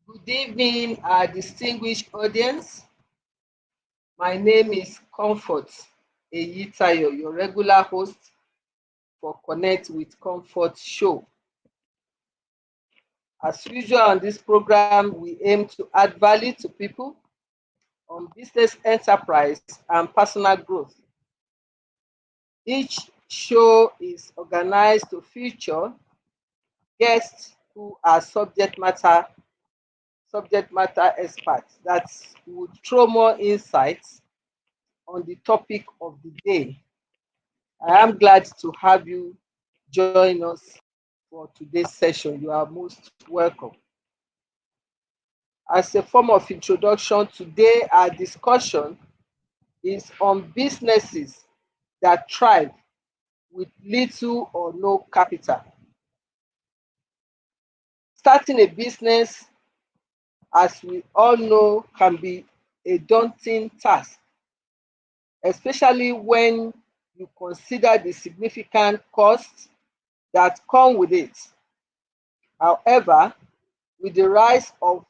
Good evening, our distinguished audience. My name is Comfort Eyitayo, your regular host for Connect with Comfort show. As usual on this program, we aim to add value to people on business enterprise and personal growth. Each show is organized to feature guests who are subject matter experts that would throw more insights on the topic of the day. I am glad to have you join us for today's session. You are most welcome. As a form of introduction, today our discussion is on businesses that thrive with little or no capital. Starting a business, as we all know, can be a daunting task, especially when you consider the significant costs that come with it. However, with the rise of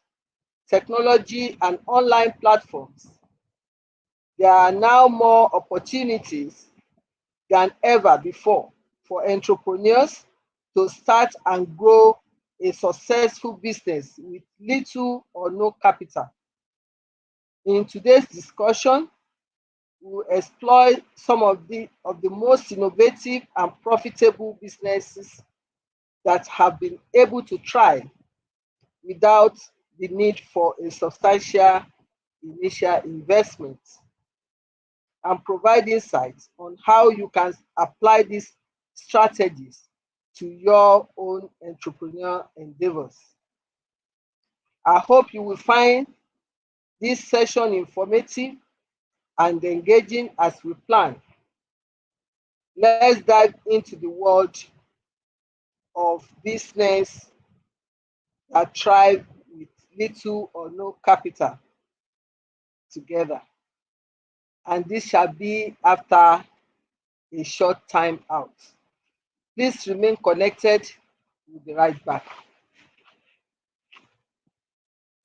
technology and online platforms, there are now more opportunities than ever before for entrepreneurs to start and grow a successful business with little or no capital. In today's discussion, we will explore some of the most innovative and profitable businesses that have been able to thrive without the need for a substantial initial investment, and provide insights on how you can apply these strategies to your own entrepreneurial endeavors. I hope you will find this session informative and engaging as we plan. Let's dive into the world of business that thrive with little or no capital together. And this shall be after a short time out. Please remain connected. We'll be right back.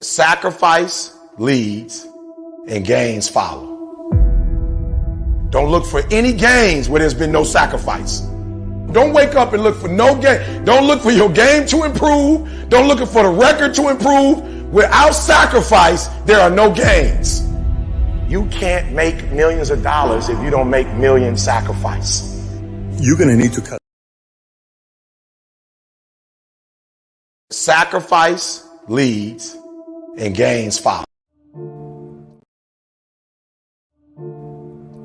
Sacrifice leads and gains follow. Don't look for any gains where there's been no sacrifice. Don't wake up and look for no gain. Don't look for your game to improve. Don't look for the record to improve. Without sacrifice, there are no gains. You can't make millions of dollars if you don't make millions sacrifice. You're going to need to cut. Sacrifice leads and gains follow.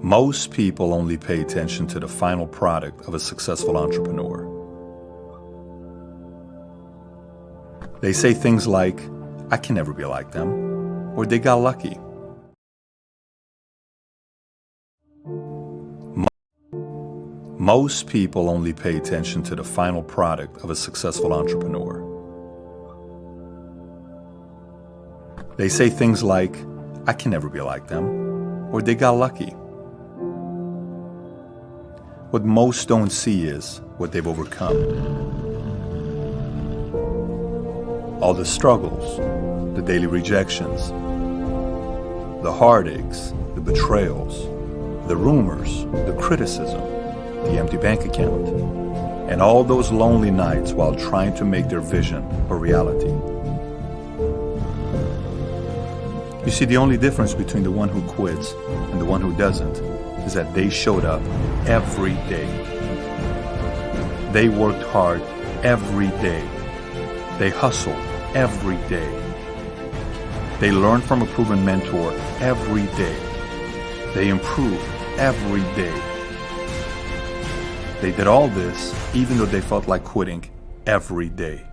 Most people only pay attention to the final product of a successful entrepreneur. They say things like, I can never be like them, or they got lucky. Most people only pay attention to the final product of a successful entrepreneur. They say things like, I can never be like them, or they got lucky. What most don't see is what they've overcome. All the struggles, the daily rejections, the heartaches, the betrayals, the rumors, the criticism, the empty bank account, and all those lonely nights while trying to make their vision a reality. You see, the only difference between the one who quits and the one who doesn't is that they showed up every day. They worked hard every day. They hustled every day. They learned from a proven mentor every day. They improved every day. They did all this even though they felt like quitting every day.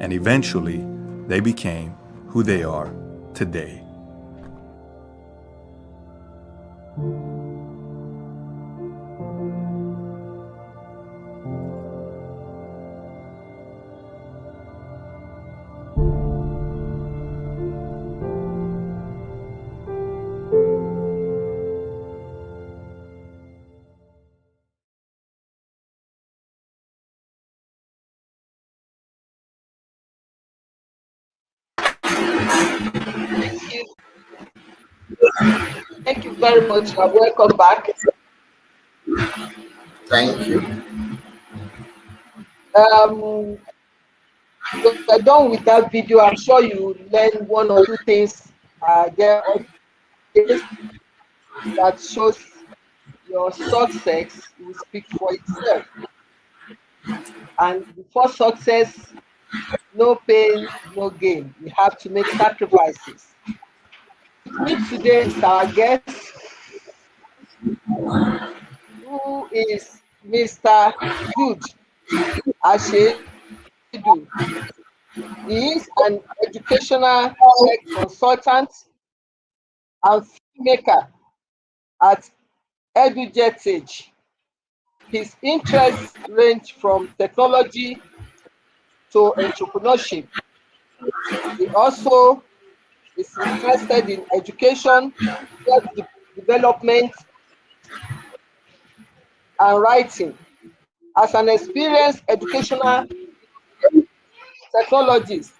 And eventually, they became who they are today. Thank you very much. Welcome back. Thank you. We're done with that video. I'm sure you learned one or two things there that shows your success will speak for itself. And before success, no pain, no gain. We have to make sacrifices. Today is our guest, who is Mr. Jude Ashedu. He is an educational tech consultant and filmmaker at EduJetAge. His interests range from technology to entrepreneurship. He also is interested in education, web development, and writing. As an experienced educational technologist,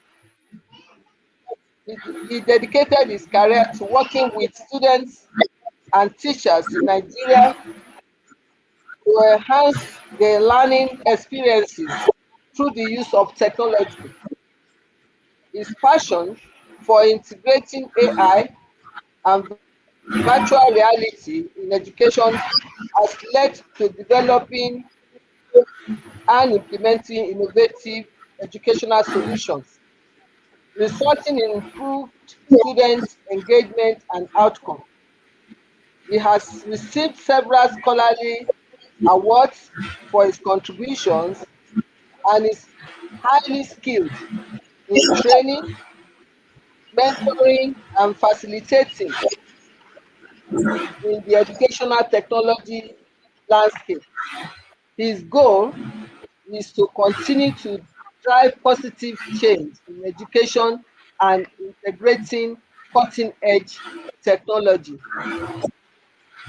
he dedicated his career to working with students and teachers in Nigeria to enhance their learning experiences through the use of technology. His passion for integrating AI and virtual reality in education has led to developing and implementing innovative educational solutions, resulting in improved student engagement and outcome. He has received several scholarly awards for his contributions and is highly skilled in training, mentoring, and facilitating in the educational technology landscape. His goal is to continue to drive positive change in education and integrating cutting-edge technology.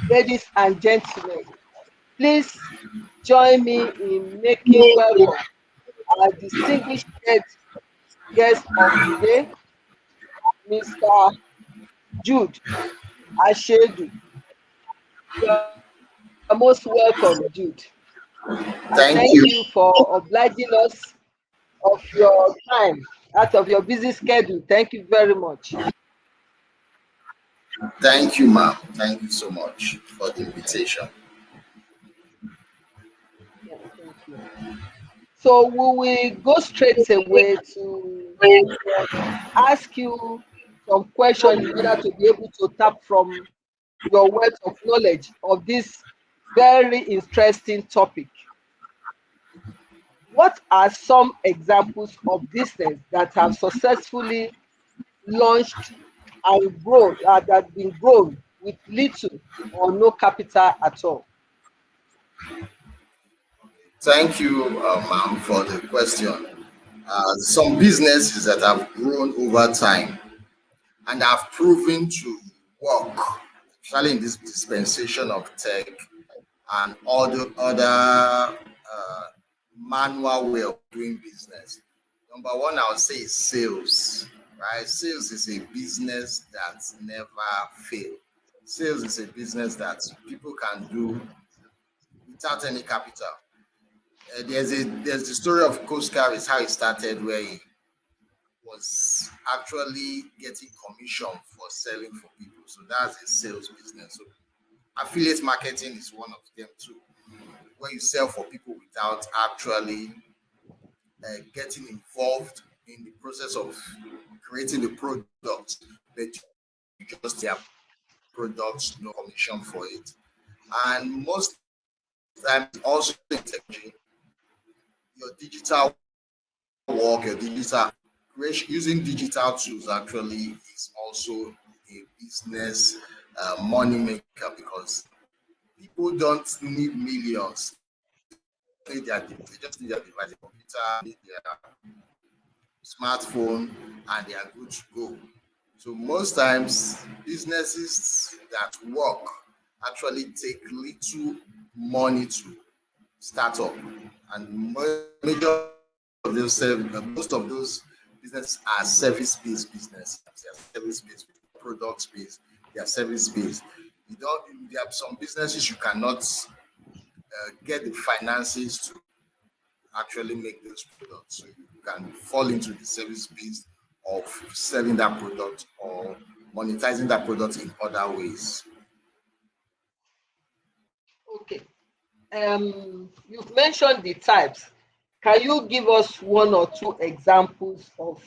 Ladies and gentlemen, please join me in making welcome our distinguished guest of today, Mr. Jude Ashedu. You are most welcome, Jude. Thank you. You for obliging us of your time out of your busy schedule. Thank you very much. Thank you, ma'am. Thank you so much for the invitation. Yeah, thank you. So we will go straight away to ask you some questions in order to be able to tap from your wealth of knowledge of this very interesting topic. What are some examples of business that have successfully launched and grown, that have been grown with little or no capital at all? Thank you, ma'am, for the question. some businesses that have grown over time and have proven to work, especially in this dispensation of tech and all the other manual way of doing business. Number one, I would say is sales, right? Sales is a business that never fails. Sales is a business that people can do without any capital. There's the story of Coast Guard is how it started, where he was actually getting commission for selling for people. So that's a sales business. So affiliate marketing is one of them too, where you sell for people without actually getting involved in the process of creating the product, but you just their products, no commission for it. And most times also in technology, your digital work, your digital creation, using digital tools actually is also a business money maker, because people don't need millions. They just need their device, their computer, need their smartphone, and they are good to go. So most times businesses that work actually take little money to start up, and major of those most of those businesses are service-based businesses. They are service-based, product-based, they are service-based. You don't. There are some businesses you cannot get the finances to actually make those products. So you can fall into the service piece of selling that product or monetizing that product in other ways. Okay. You've mentioned the types. Can you give us one or two examples of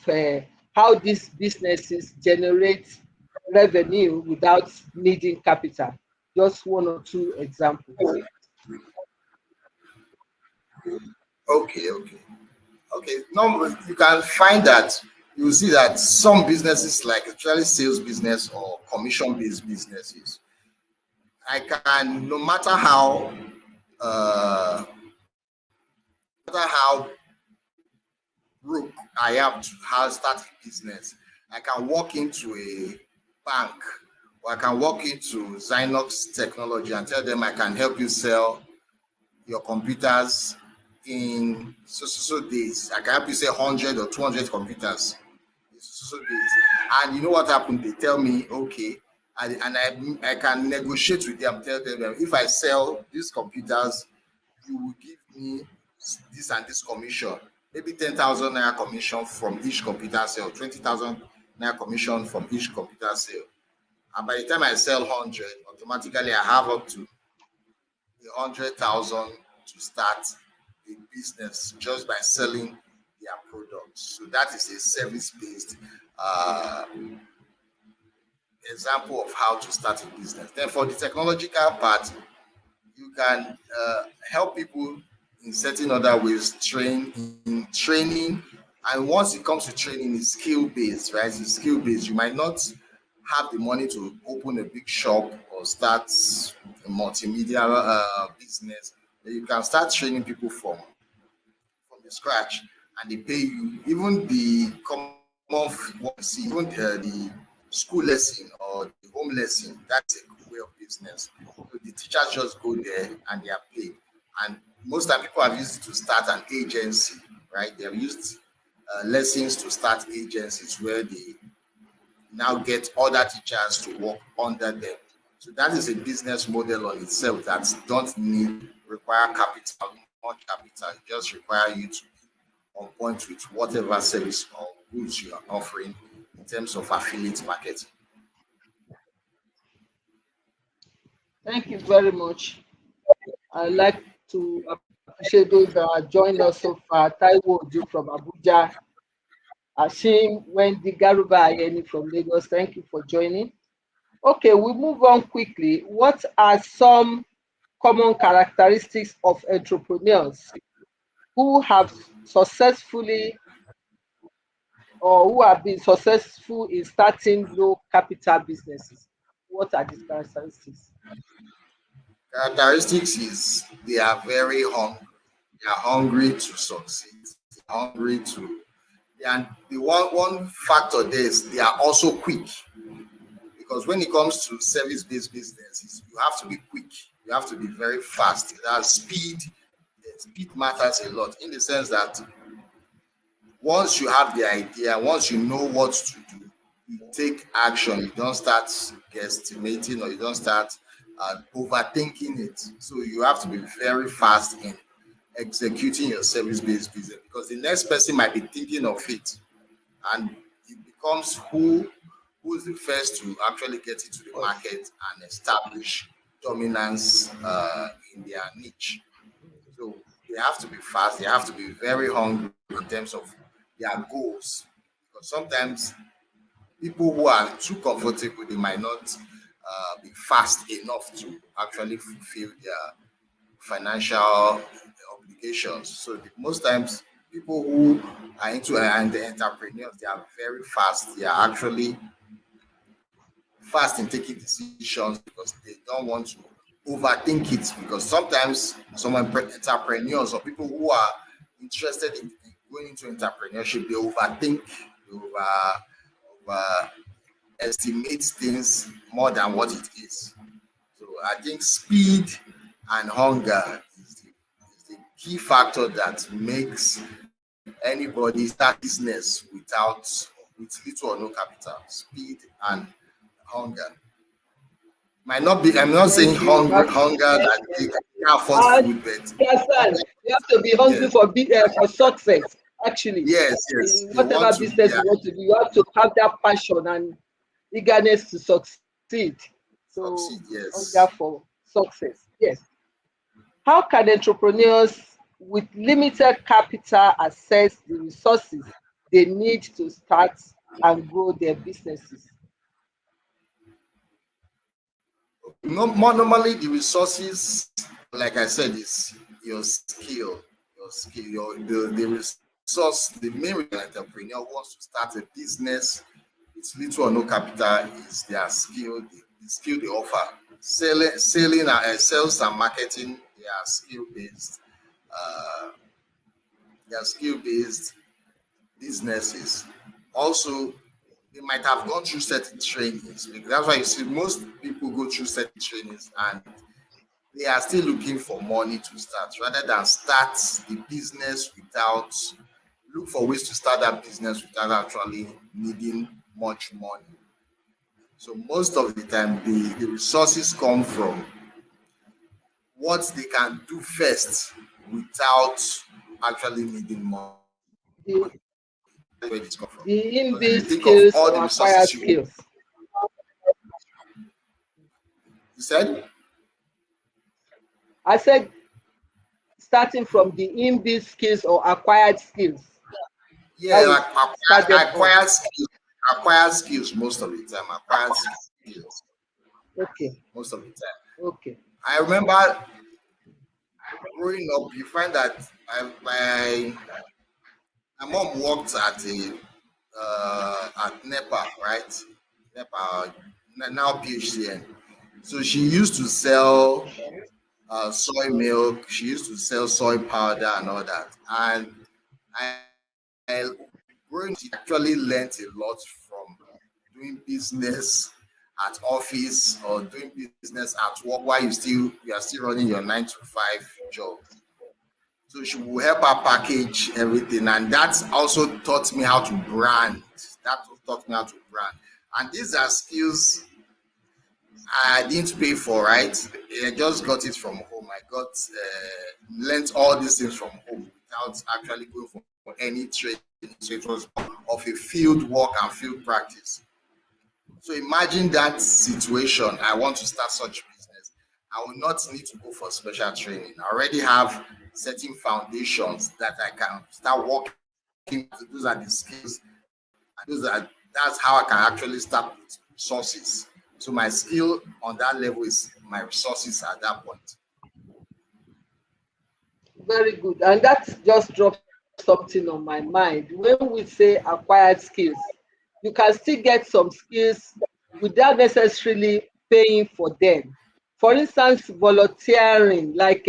how these businesses generate revenue without needing capital? Just one or two examples. Okay. No, you can find that you see that some businesses, like actually sales business or commission-based businesses, I can uh, no matter how broke I am to start a business, I can walk into a bank or I can walk into Zynox Technology and tell them I can help you sell your computers in so days. I can help you sell 100 or 200 computers in so days. And you know what happened? They tell me, okay, I can negotiate with them, tell them if I sell these computers, you will give me this and this commission, maybe 10,000 naira commission from each computer sale, 20,000 naira commission from each computer sale. And by the time I sell 100, automatically I have up to 100,000 to start a business just by selling their products. So that is a service-based example of how to start a business. Then for the technological part, you can help people in certain other ways, training. And once it comes to training, it's skill-based, right? It's skill-based. You might not have the money to open a big shop or start a multimedia business, but you can start training people from the scratch, and they pay you even the common even the school lesson or the home lesson. That's a way of business. So the teachers just go there and they are paid. And most of the people have used it to start an agency, right? They have used lessons to start agencies where they now get other teachers to work under them. So that is a business model on itself that don't require capital, much capital. It just require you to be on point with whatever service or goods you are offering in terms of affiliate marketing. Thank you very much. I'd like to appreciate those that have joined us so far. Taiwo Ojo from Abuja, Ashim Wendy Garuba Ayeni from Lagos. Thank you for joining. Okay, we move on quickly. What are some common characteristics of entrepreneurs who have successfully or who have been successful in starting low capital businesses? What are these characteristics? Characteristics is they are very hungry. They are hungry to succeed. They are hungry to And the one factor there is they are also quick, because when it comes to service-based businesses, you have to be quick. You have to be very fast. That speed matters a lot, in the sense that once you have the idea, once you know what to do, you take action. You don't start guesstimating, or you don't start overthinking it. So you have to be very fast in executing your service-based business, because the next person might be thinking of it, and it becomes who's the first to actually get into the market and establish dominance in their niche. So they have to be fast. They have to be very hungry in terms of their goals, because sometimes people who are too comfortable, they might not be fast enough to actually fulfill their financial obligations. So most times, people who are into and the entrepreneurs, they are very fast. They are actually fast in taking decisions, because they don't want to overthink it. Because sometimes some entrepreneurs or people who are interested in going into entrepreneurship, they overthink, estimate things more than what it is. So I think speed and hunger is the key factor that makes anybody start business with little or no capital. Speed and hunger. Might not be, I'm not saying hunger that they can afford food, but you have to be hungry for success. Actually, yes, whatever business you want to do, you have to have that passion and eagerness to succeed. So, yes. hunger for success. Yes. How can entrepreneurs with limited capital access the resources they need to start and grow their businesses? Normally, the resources, like I said, is your skill. The resource, the main reason an entrepreneur wants to start a business with little or no capital is their skill, the skill they offer. Selling, sales and marketing, they are skill-based. They are skill-based businesses. Also, they might have gone through certain trainings. That's why you see most people go through certain trainings and they are still looking for money to start, rather than start the business look for ways to start that business without actually needing much money. So most of the time, the resources come from what they can do first without actually needing money. The, Where it come from. the Because if you inbuilt think of skills all the or acquired resources skills. you said, I said starting from the inbuilt skills or acquired skills. yeah, That we started on. acquired skills most of the time. Acquired skills Okay. most of the time. Okay. I remember growing up, you find that my mom worked at NEPA, right? NEPA, now PHCN. So she used to sell soy milk. She used to sell soy powder and all that. And I growing she actually learned a lot from doing business at office or doing business at work while you are still running your 9 to 5 job. So she will help her package everything, and that also taught me how to brand. And these are skills I didn't pay for, right? I just got it from home. I learned all these things from home without actually going for any training. So it was of a field work and field practice. So imagine that situation. I want to start such business. I will not need to go for special training. I already have certain foundations that I can start working. Those are the skills. That's how I can actually start with resources. So my skill on that level is my resources at that point. Very good. And that just dropped something on my mind. When we say acquired skills, you can still get some skills without necessarily paying for them. For instance, volunteering, like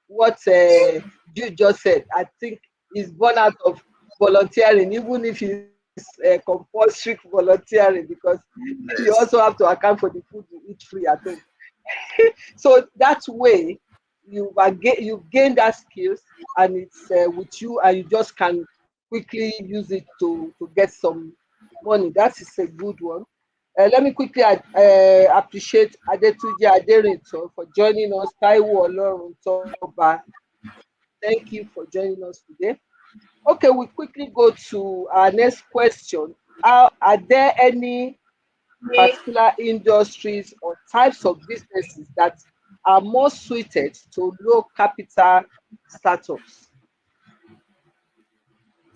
what you just said, I think is born out of volunteering, even if it's compulsory volunteering, because you Yes. also have to account for the food you eat free at home. So that way, you've gained that skills, and it's with you, and you just can quickly use it to get some money. That is a good one. Let me quickly appreciate Adetunji Aderinto for joining us. Taiwo Olorun Toba, thank you for joining us today. Okay, we quickly go to our next question. Are there any particular industries or types of businesses that are more suited to low capital startups?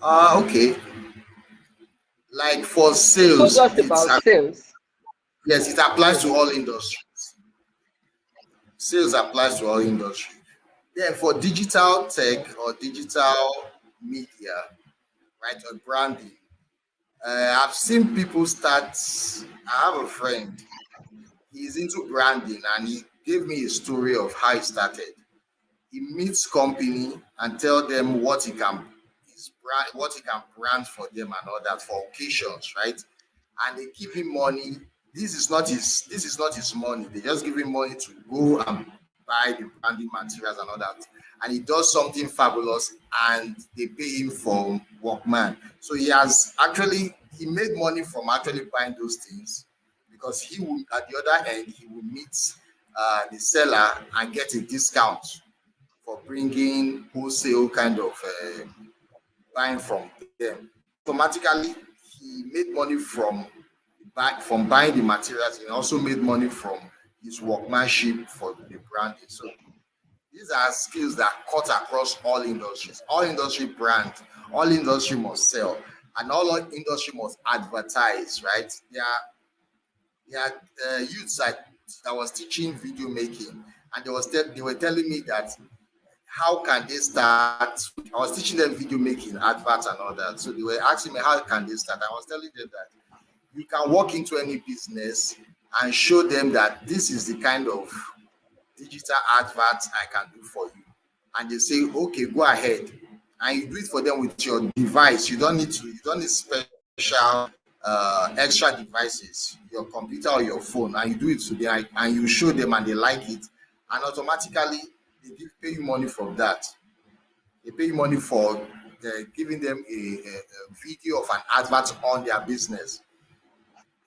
Okay. Like for You told sales, us about sales. yes, it applies to Yes. all industries. Sales applies to all industry. Then for digital tech or digital media, right, or branding, I've seen people start. I have a friend. He's into branding, and he gave me a story of how he started. He meets company and tell them what he can his brand, what he can brand for them and all that for occasions, right? And they give him money. This is not his money. They just give him money to go and buy the branding materials and all that. And he does something fabulous, and they pay him for workman. So he made money from actually buying those things, because he will, at the other end, he will meet the seller and get a discount for bringing wholesale kind of buying from them. Automatically, he made money from buying the materials. He also made money from his workmanship for the branding. So these are skills that cut across all industries. All industry brand, all industry must sell, and all industry must advertise. Right? There are youths that was teaching video making, and they were telling me that how can they start? I was teaching them video making, adverts, and all that. So they were asking me how can they start. I was telling them that you can walk into any business and show them that this is the kind of digital advert I can do for you. And they say, okay, go ahead. And you do it for them with your device. You don't need special extra devices, your computer or your phone, and you do it to them and you show them and they like it. And automatically pay you money from that. They pay you money for giving them a video of an advert on their business.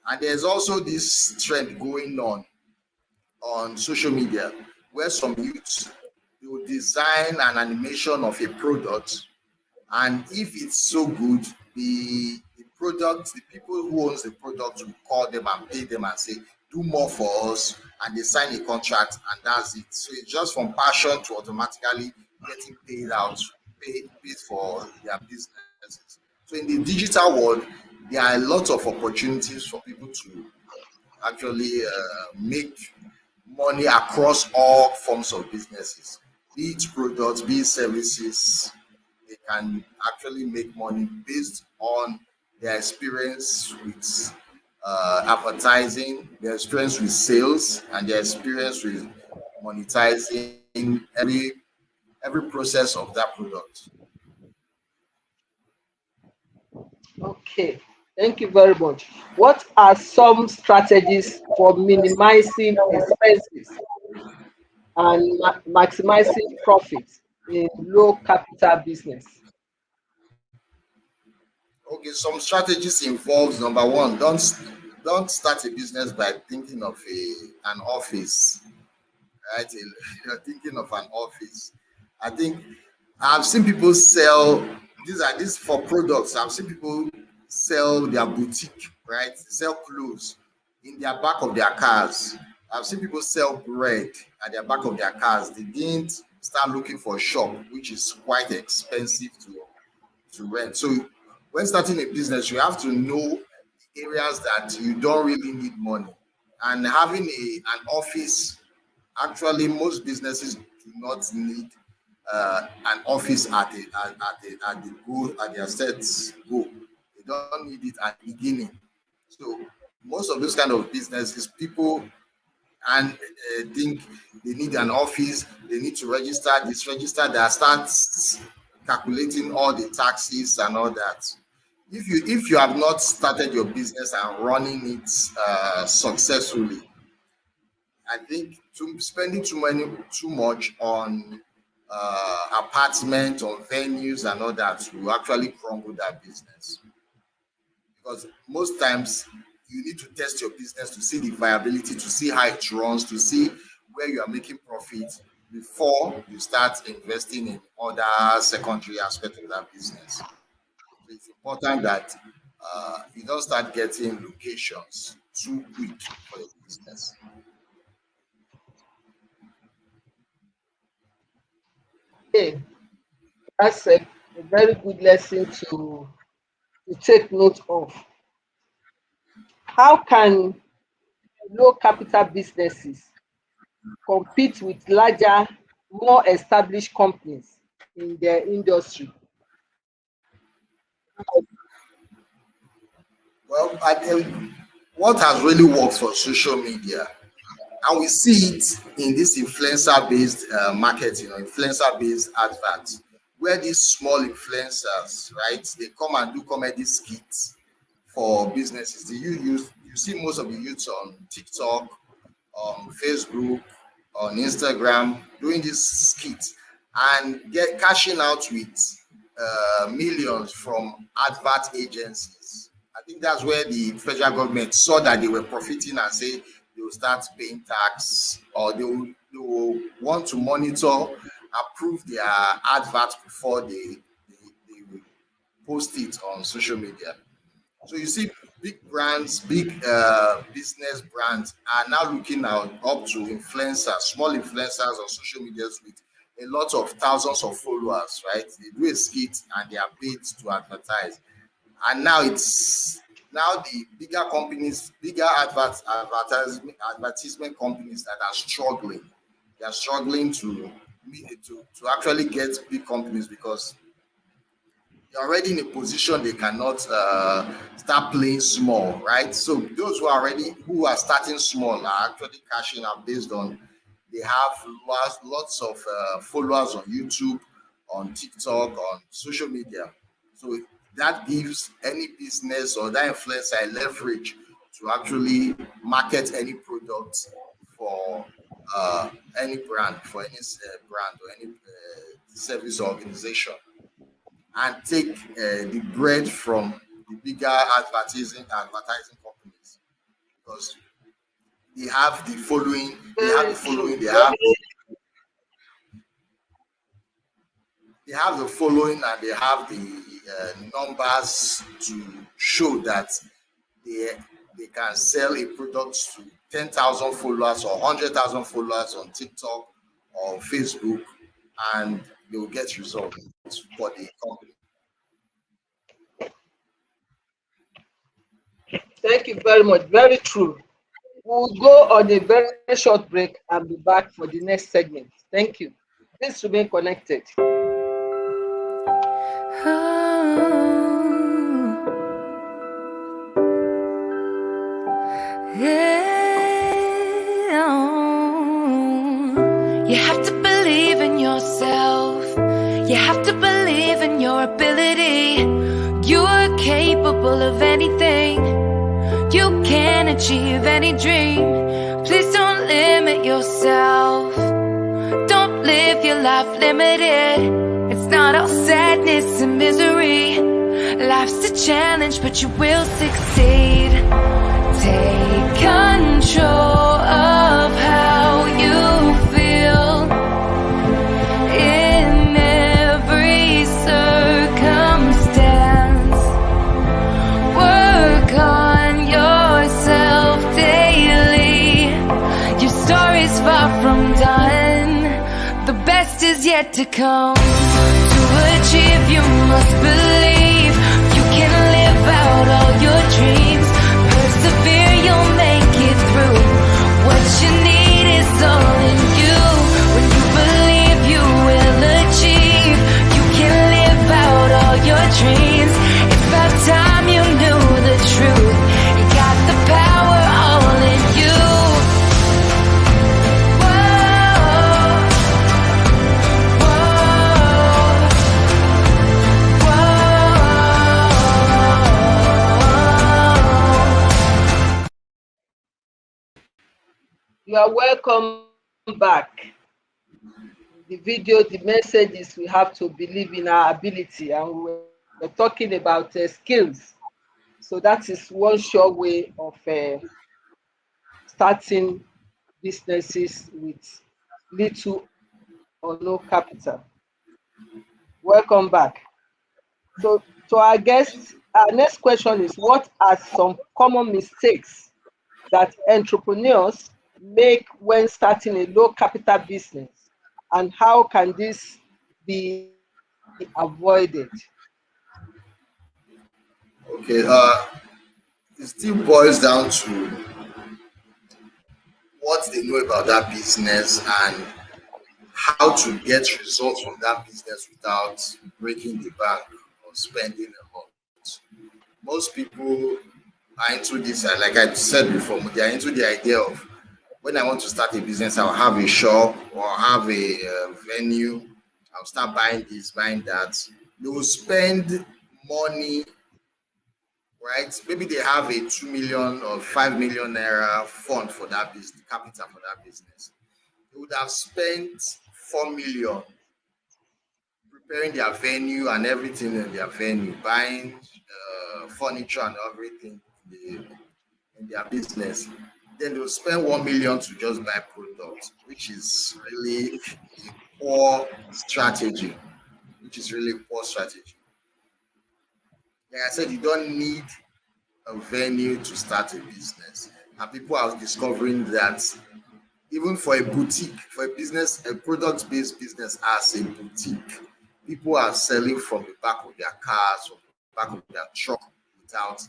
And there's also this trend going on social media where some youths will design an animation of a product, and if it's so good, the people who owns the product will call them and pay them and say, do more for us, and they sign a contract, and that's it. So it's just from passion to automatically getting paid for their businesses. So in the digital world, there are a lot of opportunities for people to actually make money across all forms of businesses, be it products, be it services. They can actually make money based on their experience with advertising, their experience with sales, and their experience with monetizing every process of that product. Okay, thank you very much. What are some strategies for minimizing expenses and maximizing profits in low capital business? Okay, some strategies involves number one, don't start a business by thinking of an office, right? You're thinking of an office. I think I've seen people sell these for products. I've seen people sell their boutique, right? Sell clothes in their back of their cars. I've seen people sell bread at their back of their cars. They didn't start looking for a shop, which is quite expensive to rent. So when starting a business, you have to know the areas that you don't really need money. And having an office, actually, most businesses do not need an office at their set go. They don't need it at the beginning. So most of those kind of businesses, people and think they need an office, they need to register this, register that, start calculating all the taxes and all that. If you have not started your business and running it successfully, I think spending too much on apartment, on venues and all that will actually crumble that business. Because most times you need to test your business to see the viability, to see how it runs, to see where you are making profit before you start investing in other secondary aspects of that business. So it's important that you don't start getting locations too quick for your business. Okay, that's a very good lesson to take note of. How can low capital businesses compete with larger, more established companies in their industry? Well, I think what has really worked for social media, and we see it in this influencer-based marketing, influencer-based adverts, where these small influencers, right, they come and do comedy skits for businesses. You see most of the youths on TikTok, on Facebook, on Instagram, doing these skits and cashing out with millions from advert agencies. I think that's where the federal government saw that they were profiting and say they will start paying tax, or they will want to monitor, approve their adverts before they will post it on social media. So you see big brands, big business brands are now looking up to influencers, small influencers on social media with a lot of thousands of followers, right? They do a skit and they are paid to advertise. And now the bigger companies, bigger advertisement companies that are struggling. They are struggling to actually get big companies because they're already in a position they cannot start playing small, right? So those who are starting small are actually cashing out based on they have lots of followers on YouTube, on TikTok, on social media. So that gives any business or that influencer a leverage to actually market any product for any brand, or any service organization, and take the bread from the bigger advertising companies, because they have the following, they have the following and they have the numbers to show that they can sell a product to 10,000 followers or 100,000 followers on TikTok or Facebook, and they will get results for the company. Thank you very much. Very true. We'll go on a very short break and be back for the next segment. Thank you. Please remain connected. You have to believe in yourself. You have to believe in your ability. You are capable of anything. You can achieve any dream. Please don't limit yourself. Don't live your life limited. It's not all sadness and misery. Life's a challenge, but you will succeed. Take control of how you feel in every circumstance. Work on yourself daily. Your story's far from done. The best is yet to come. To achieve, you must believe. You can live out all your dreams. Persevere, you'll make it through. What you need is all in you. When you believe, you will achieve. You can live out all your dreams. It's about time you knew the truth. You got the power all in you. Whoa, whoa. You are welcome back. The video, the message is we have to believe in our ability, and we're talking about skills. So that is one sure way of starting businesses with little or no capital. Welcome back. So to our guests, our next question is, what are some common mistakes that entrepreneurs make when starting a low capital business, and how can this be avoided? Okay, it still boils down to what they know about that business and how to get results from that business without breaking the bank or spending a lot. Most people are into this, like I said before, they are into the idea of, when I want to start a business, I'll have a shop or have a venue. I'll start buying this, buying that. They will spend money, right? Maybe they have a 2 million or 5 million naira fund for that business, capital for that business. They would have spent 4 million preparing their venue and everything in their venue, buying furniture and everything in their business. Then they'll spend 1 million to just buy products, which is really a poor strategy. Which is really poor strategy. Like I said, you don't need a venue to start a business. And people are discovering that even for a boutique, for a business, a product-based business as a boutique, people are selling from the back of their cars, from the back of their truck, without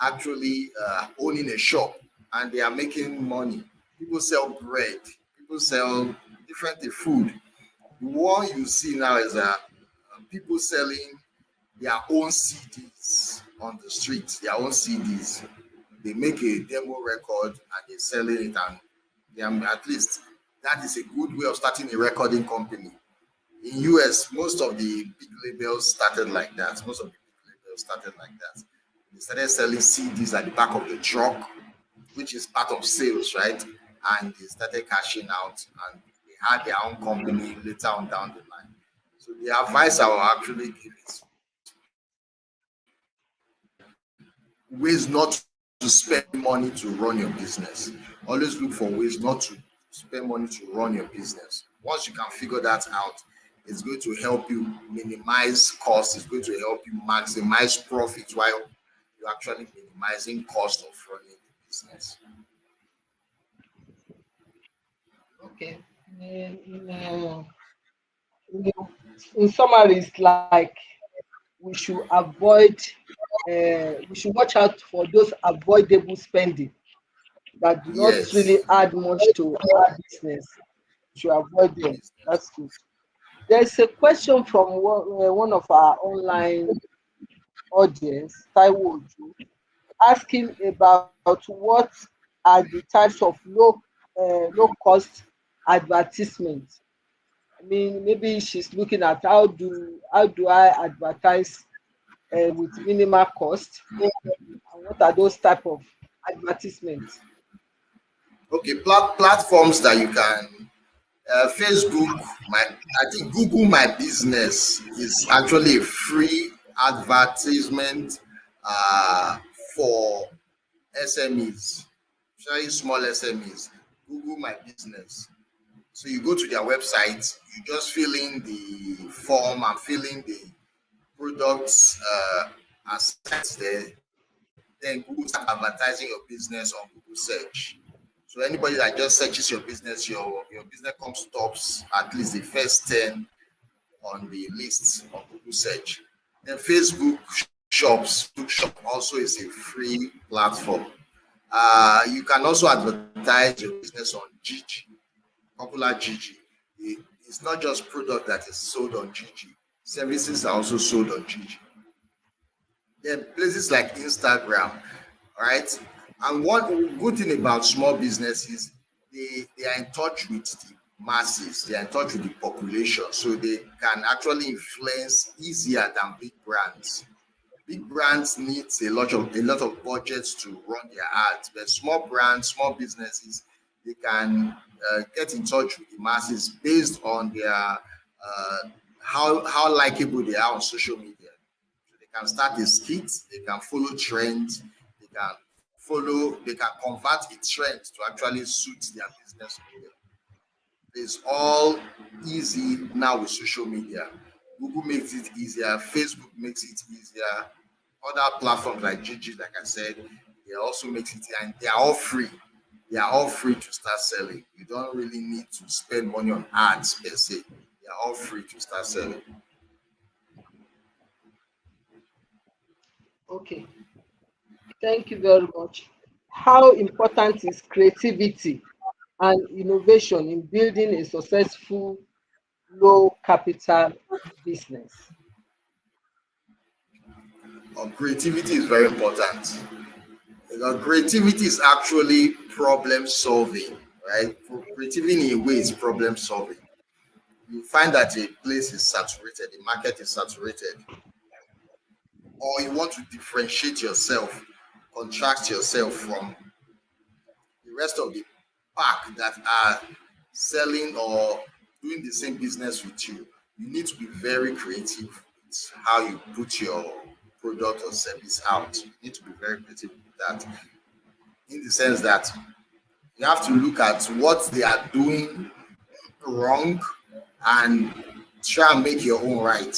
actually owning a shop, and they are making money. People sell bread, people sell different food. The one you see now is people selling their own CDs on the streets, their own CDs. They make a demo record and they're selling it, and at least that is a good way of starting a recording company. In US, most of the big labels started like that. They started selling CDs at the back of the truck, which is part of sales, right? And they started cashing out, and they had their own company later on down the line. So the advice I will actually give is ways not to spend money to run your business. Always look for ways not to spend money to run your business. Once you can figure that out, it's going to help you minimize costs. It's going to help you maximize profit while you're actually minimizing cost of running the business. Okay. In summary, it's like we should avoid, we should watch out for those avoidable spending that do not Yes. really add much to our business. We should avoid them. That's good. There's a question from one of our online audience, Taiwo Ojo, asking about what are the types of low cost advertisements. I mean, maybe she's looking at how do I advertise with minimal cost, and what are those type of advertisements? Okay, platforms that you can Facebook, I think Google My Business is actually a free advertisement for SMEs, very small SMEs. Google My Business. So you go to their website, you just fill in the form and fill in the products assets there. Then Google start advertising your business on Google search. So anybody that just searches your business comes tops at least the first 10 on the list on Google search. Then Facebook Shop also is a free platform. You can also advertise your business on Gigi, popular Gigi. It's not just product that is sold on Gigi. Services are also sold on Gigi. Then places like Instagram, right? And one good thing about small businesses, they are in touch with the masses, they are in touch with the population, so they can actually influence easier than big brands. Big brands need a lot of budgets to run their ads, but small brands, small businesses, they can get in touch with the masses based on their how likable they are on social media. So they can start a skit, they can follow trends, they can convert a trend to actually suit their business model. It's all easy now with social media. Google makes it easier, Facebook makes it easier, other platforms like Gigi, like I said, they also makes it, and they are all free. They are all free to start selling. You don't really need to spend money on ads per se. They are all free to start selling. Okay, thank you very much. How important is creativity and innovation in building a successful low capital business? Creativity is very important. Creativity is actually problem solving, right? Creativity in a way is problem solving. You find that a place is saturated, the market is saturated, or you want to differentiate yourself, contrast yourself from the rest of the pack that are selling or doing the same business with you. You need to be very creative. It's how you put your product or service out. You need to be very creative with that, in the sense that you have to look at what they are doing wrong and try and make your own right,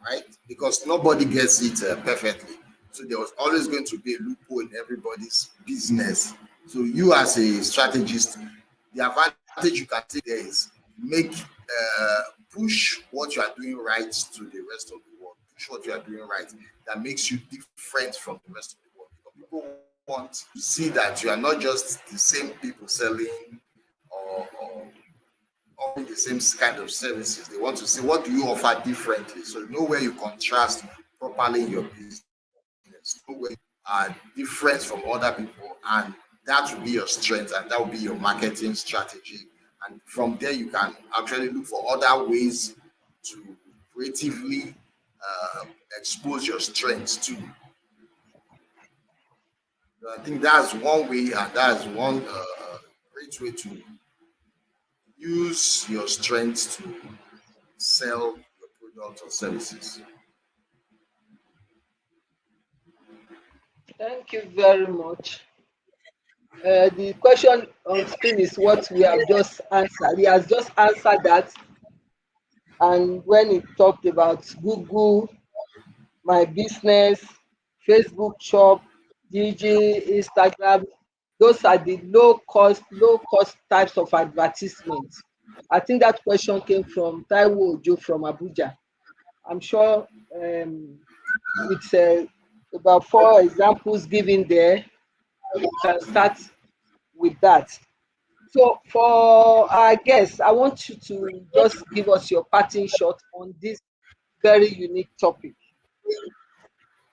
right? Because nobody gets it perfectly. So there was always going to be a loophole in everybody's business. So you as a strategist, the advantage you can take there is push what you are doing right to the rest of the world. Push what you are doing right that makes you different from the rest of the world. Because people want to see that you are not just the same people selling or offering the same kind of services. They want to see what do you offer differently. So know where you contrast properly in your business. Know where you are different from other people, and that will be your strength, and that will be your marketing strategy. And from there, you can actually look for other ways to creatively expose your strengths too. So I think that's one way, and that's one great way to use your strengths to sell your products or services. Thank you very much. The question on screen is what we have just answered. He has just answered that. And when he talked about Google, my business, Facebook shop, DG, Instagram, those are the low cost types of advertisements. I think that question came from Taiwo Ojo from Abuja. I'm sure with about 4 examples given there, we can start with that. So for our guests, I want you to just give us your parting shot on this very unique topic.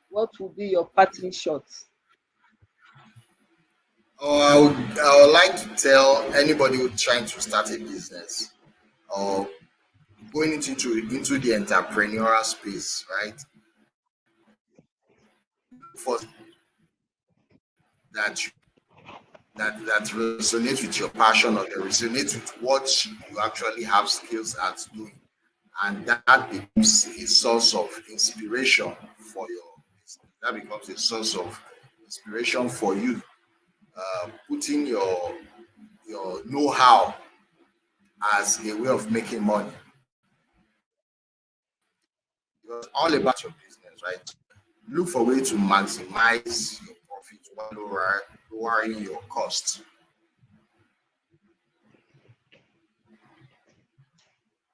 What will be your parting shots? I would like to tell anybody who's trying to start a business or going into the entrepreneurial space, right? For that that resonates with your passion, or that resonates with what you actually have skills at doing, and that becomes a source of inspiration for your business. That becomes a source of inspiration for you, putting your know-how as a way of making money. It's all about your business, right? Look for a way to maximize your profit while lowering your costs.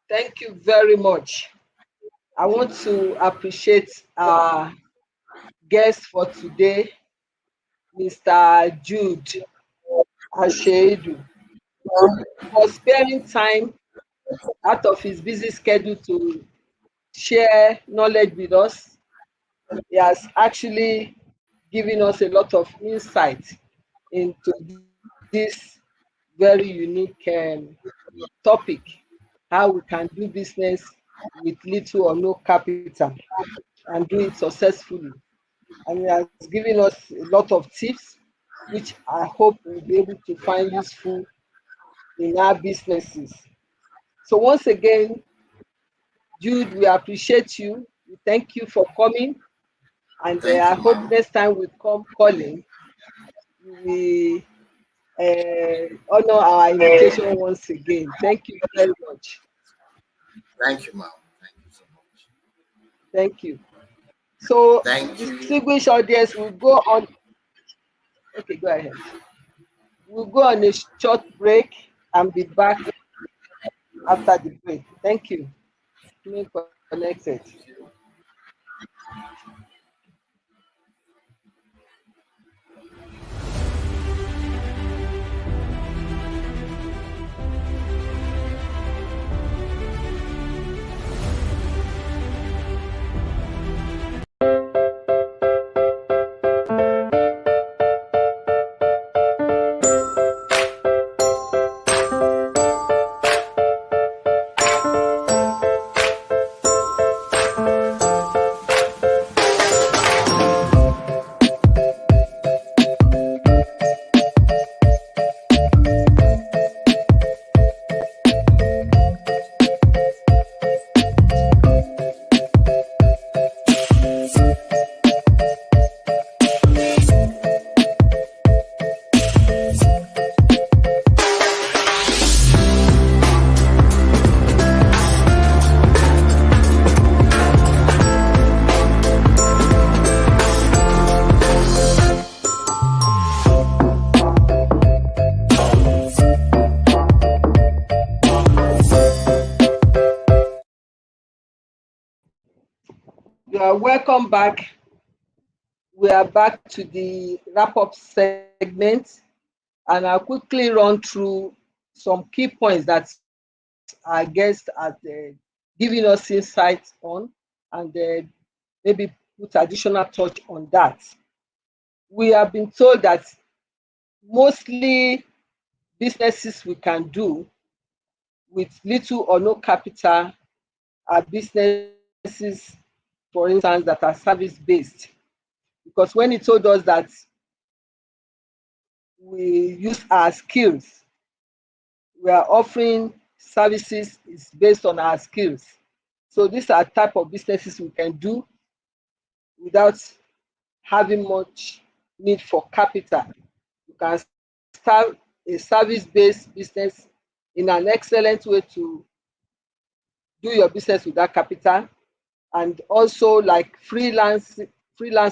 Thank you very much. I want to appreciate our guest for today, Mr. Jude Asheidu, for sparing time out of his busy schedule to share knowledge with us. He has actually given us a lot of insight into this very unique topic, how we can do business with little or no capital and do it successfully. And he has given us a lot of tips, which I hope we'll be able to find useful in our businesses. So once again, Jude, we appreciate you. We thank you for coming. And Thank I you, hope ma'am. next time we come calling, we honor our invitation once again. Thank you very much. Thank you, ma'am. Thank you so much. Thank you. So, Thank you. distinguished audience, we'll go on. Okay, go ahead. We'll go on a short break and be back after the break. Thank you. Remain connected. You are welcome back. We are back to the wrap-up segment, and I'll quickly run through some key points that our guests are giving us insight on, and maybe put additional touch on that. We have been told that mostly businesses we can do with little or no capital are businesses, for instance, that are service-based. Because when he told us that we use our skills, we are offering services is based on our skills. So these are type of businesses we can do without having much need for capital. You can start a service-based business in an excellent way to do your business without capital, and also like freelance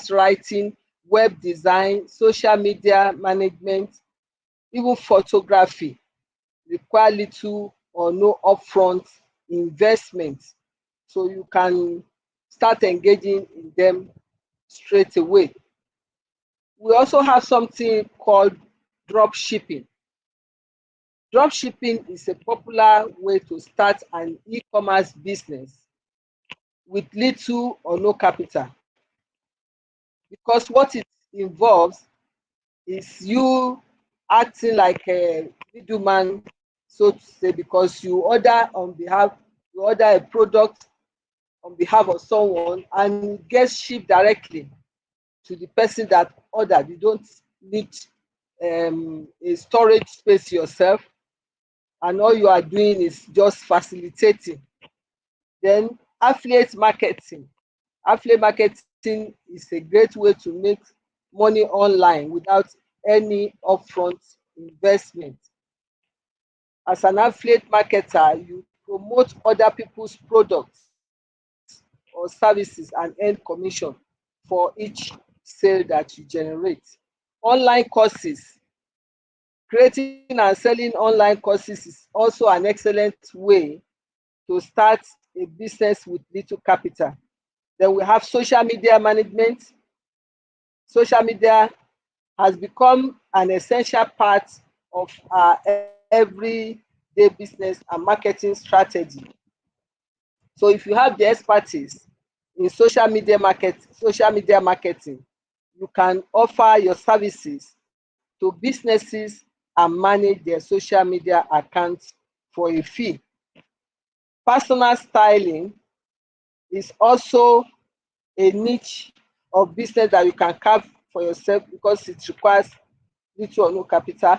writing, web design, social media management, even photography require little or no upfront investment. So you can start engaging in them straight away. We also have something called drop shipping. Drop shipping is a popular way to start an e-commerce business with little or no capital, because what it involves is you acting like a middleman, so to say, because you order a product on behalf of someone and it gets shipped directly to the person that ordered. You don't need a storage space yourself, and all you are doing is just facilitating. Then affiliate marketing is a great way to make money online without any upfront investment. As an affiliate marketer, you promote other people's products or services and earn commission for each sale that you generate. Online courses. Creating and selling online courses is also an excellent way to start a business with little capital. Then we have social media management. Social media has become an essential part of our everyday business and marketing strategy. So if you have the expertise in social media marketing, you can offer your services to businesses and manage their social media accounts for a fee. Personal styling is also a niche of business that you can carve for yourself because it requires little or no capital.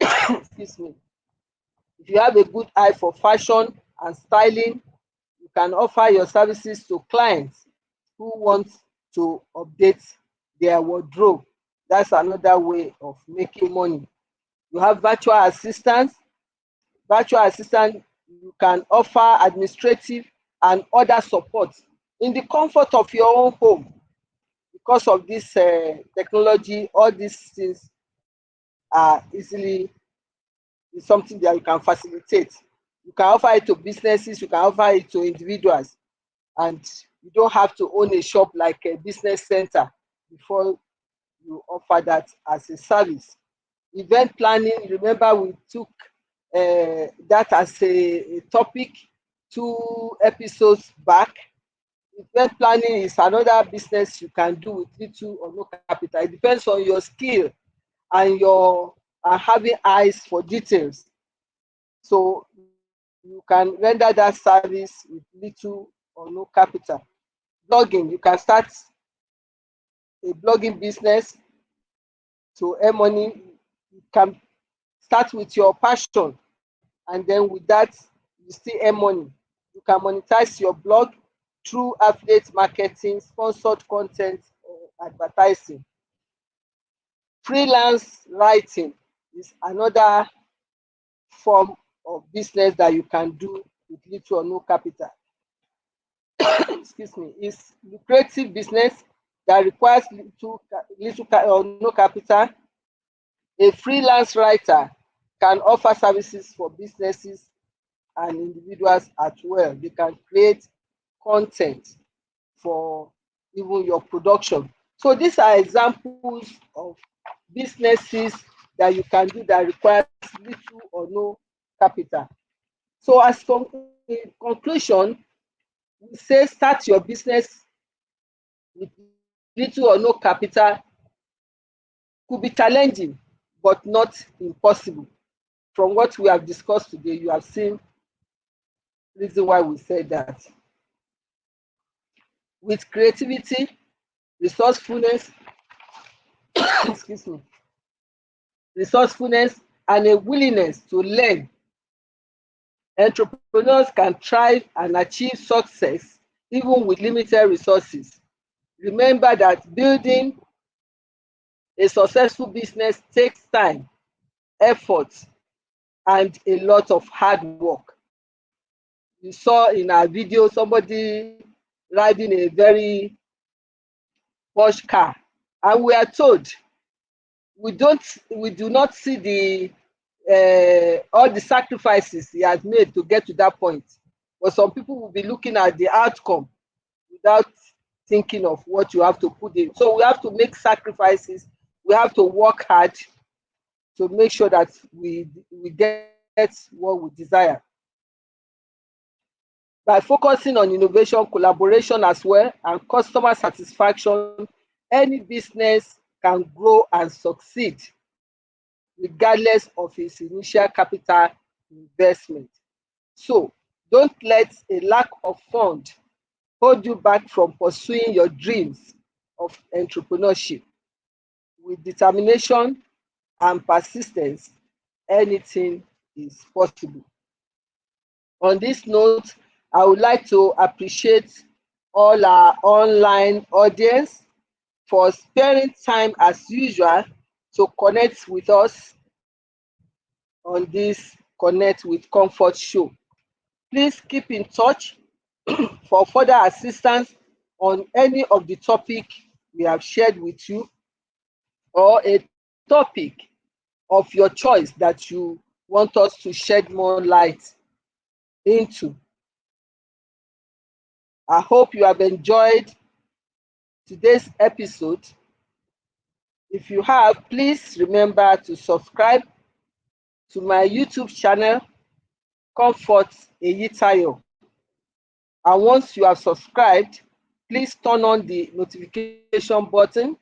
Excuse me. If you have a good eye for fashion and styling, you can offer your services to clients who want to update their wardrobe. That's another way of making money. You have virtual assistants. Virtual assistant, you can offer administrative and other support in the comfort of your own home. Because of this technology, all these things are easily is something that you can facilitate. You can offer it to businesses, you can offer it to individuals, and you don't have to own a shop like a business center before you offer that as a service. Event planning, remember we took that as a topic 2 episodes back. Event planning is another business you can do with little or no capital. It depends on your skill and your having eyes for details. So you can render that service with little or no capital. Blogging, you can start a blogging business to earn money. You can start with your passion, and then with that, you still earn money. You can monetize your blog through affiliate marketing, sponsored content, or advertising. Freelance writing is another form of business that you can do with little or no capital. Excuse me. It's lucrative business that requires little or no capital. A freelance writer can offer services for businesses and individuals as well. They can create content for even your production. So these are examples of businesses that you can do that requires little or no capital. So as in conclusion, we say start your business with little or no capital. Could be challenging, but not impossible. From what we have discussed today, you have seen reason why we said that. With creativity, resourcefulness, excuse me, resourcefulness, and a willingness to learn, entrepreneurs can thrive and achieve success even with limited resources. Remember that building a successful business takes time, effort, and a lot of hard work. You saw in our video somebody riding a very posh car, and we are told we do not see the all the sacrifices he has made to get to that point. But some people will be looking at the outcome without thinking of what you have to put in. So we have to make sacrifices. We have to work hard to make sure that we get what we desire. By focusing on innovation, collaboration as well, and customer satisfaction, any business can grow and succeed regardless of its initial capital investment. So don't let a lack of fund hold you back from pursuing your dreams of entrepreneurship. With determination and persistence, anything is possible. On this note, I would like to appreciate all our online audience for sparing time as usual to connect with us on this Connect with Comfort show. Please keep in touch for further assistance on any of the topic we have shared with you, or a topic of your choice that you want us to shed more light into. I hope you have enjoyed today's episode. If you have, please remember to subscribe to my YouTube channel, Comfort Eyitayo. And once you have subscribed, please turn on the notification button,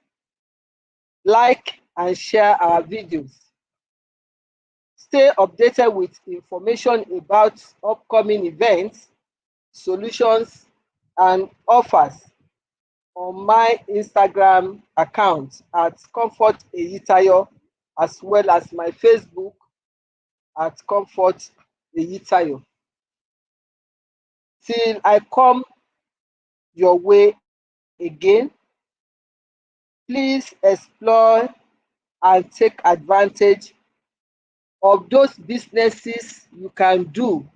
like and share our videos. Stay updated with information about upcoming events, solutions, and offers on my Instagram account at Comfort Eyitayo, as well as my Facebook at Comfort Eyitayo. Till I come your way again, please explore and take advantage of those businesses you can do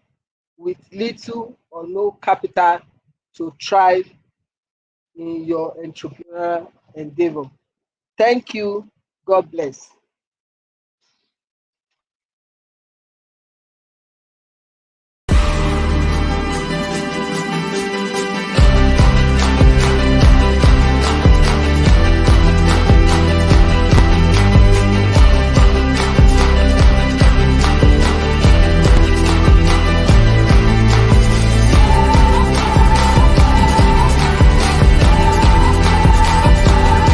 with little or no capital to thrive in your entrepreneurial endeavor. Thank you. God bless.